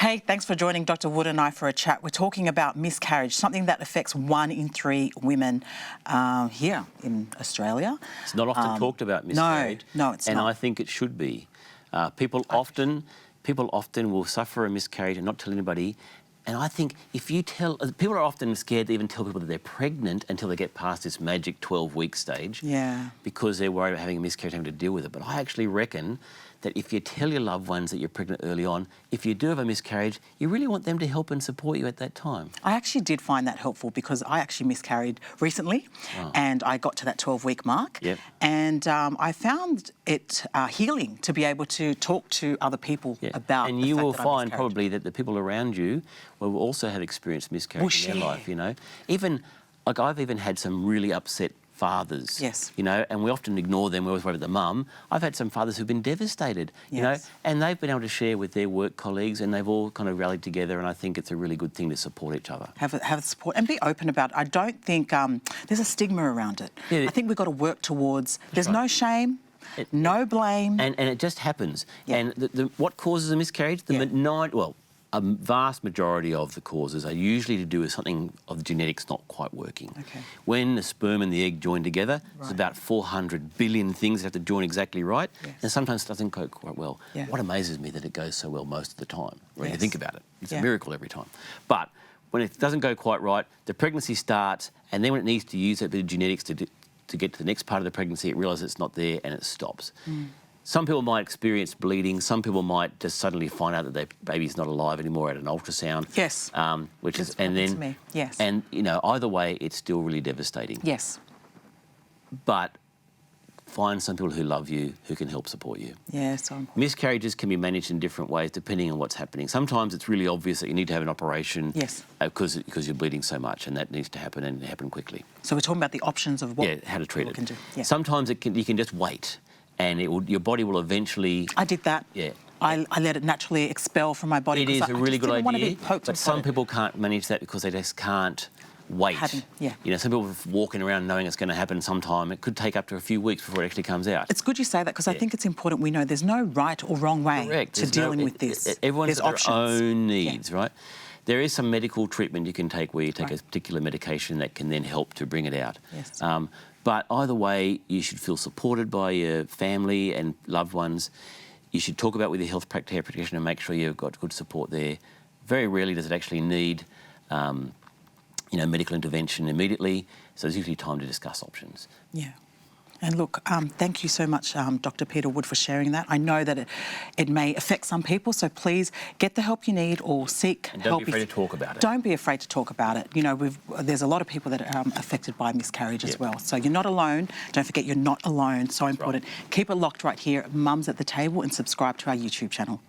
Hey, thanks for joining Dr. Wood and I for a chat. We're talking about miscarriage, something that affects 1 in 3 women here in Australia. It's not often talked about, miscarriage. No, it's not. And I think it should be. People often will suffer a miscarriage and not tell anybody. And I think if you tell... People are often scared to even tell people that they're pregnant until they get past this magic 12-week stage. Yeah. Because they're worried about having a miscarriage, having to deal with it. But I actually reckon that if you tell your loved ones that you're pregnant early on, if you do have a miscarriage, you really want them to help and support you at that time. I actually did find that helpful because I actually miscarried recently and I got to that 12-week mark. Yep. And I found it healing to be able to talk to other people about and you will find probably that the people around you will also have experienced miscarriage in their life, you know. Even, like I've even had some really upset fathers, you know, and we often ignore them. We always worry about the mum. I've had some fathers who've been devastated, you know, and they've been able to share with their work colleagues and they've all kind of rallied together, and I think it's a really good thing to support each other. Have support and be open about it. I don't think there's a stigma around it. I think we've got to work towards, there's no shame, no blame. And it just happens. And what causes a miscarriage? A vast majority of the causes are usually to do with something of the genetics not quite working. When the sperm and the egg join together, there's about 400 billion things that have to join exactly right, and sometimes it doesn't go quite well. What amazes me that it goes so well most of the time, when you think about it. It's a miracle every time. But when it doesn't go quite right, the pregnancy starts, and then when it needs to use that bit of genetics to get to the next part of the pregnancy, it realises it's not there and it stops. Some people might experience bleeding. Some people might just suddenly find out that their baby's not alive anymore at an ultrasound. Which is, and then, to me. And you know, either way, it's still really devastating. But find some people who love you, who can help support you. Miscarriages can be managed in different ways depending on what's happening. Sometimes it's really obvious that you need to have an operation because you're bleeding so much, and that needs to happen and happen quickly. So we're talking about the options of what how to treat it. Can do. Sometimes you can just wait. And your body will eventually... I did that. I let it naturally expel from my body. It is a really good idea, but some people can't manage that because they just can't wait. You know, some people are walking around knowing it's going to happen sometime. It could take up to a few weeks before it actually comes out. It's good you say that because I think it's important we know there's no right or wrong way to dealing with this. Everyone's got their own needs, right? There is some medical treatment you can take where you take a particular medication that can then help to bring it out. But either way, you should feel supported by your family and loved ones. You should talk about with your health practitioner and make sure you've got good support there. Very rarely does it actually need, you know, medical intervention immediately. So there's usually time to discuss options. And look, thank you so much, Dr. Peter Wood, for sharing that. I know that it may affect some people, so please get the help you need or seek help. And don't be afraid to talk about it. Don't be afraid to talk about it. You know, there's a lot of people that are affected by miscarriage as well. So you're not alone. Don't forget you're not alone. So important. Keep it locked right here, Mums at the Table, and subscribe to our YouTube channel.